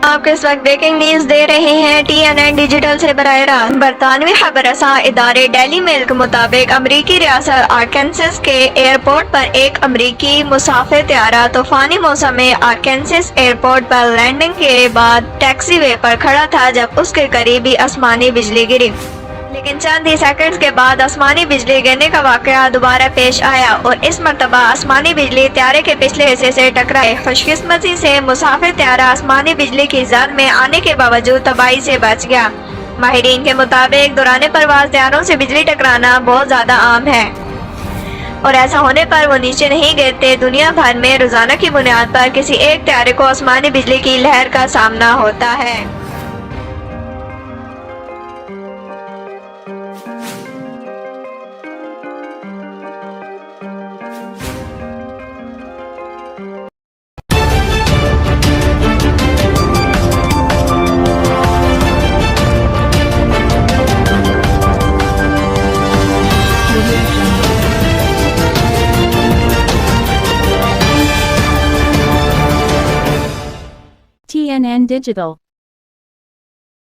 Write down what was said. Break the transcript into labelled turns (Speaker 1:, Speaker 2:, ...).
Speaker 1: आपको इस वक्त ब्रेकिंग न्यूज दे रहे हैं TNN डिजिटल से बराह रास्त। बरतानवी खबरसां इदारे डेली मेल के मुताबिक अमरीकी रियासत आर्कांसस के एयरपोर्ट पर एक अमरीकी मुसाफिर त्यारा तूफानी मौसम में आर्कांसस एयरपोर्ट पर लैंडिंग के बाद टैक्सीवे पर खड़ा था जब उसके करीब ही आसमानी बिजली गिरी, लेकिन चंद ही सेकंड्स के बाद आसमानी बिजली गिरने का वाकया दोबारा पेश आया और इस मरतबा आसमानी बिजली त्यारे के पिछले हिस्से से टकराए। खुशकिस्मती से मुसाफिर त्यारा आसमानी बिजली की जद में आने के बावजूद तबाही से बच गया। माहिरीन के मुताबिक दौरान परवाज त्यारों से बिजली टकराना बहुत ज्यादा आम है और ऐसा होने पर वो नीचे नहीं गिरते। दुनिया भर में रोजाना की बुनियाद पर किसी एक त्यारे को आसमानी बिजली की लहर का सामना होता है।
Speaker 2: TNN Digital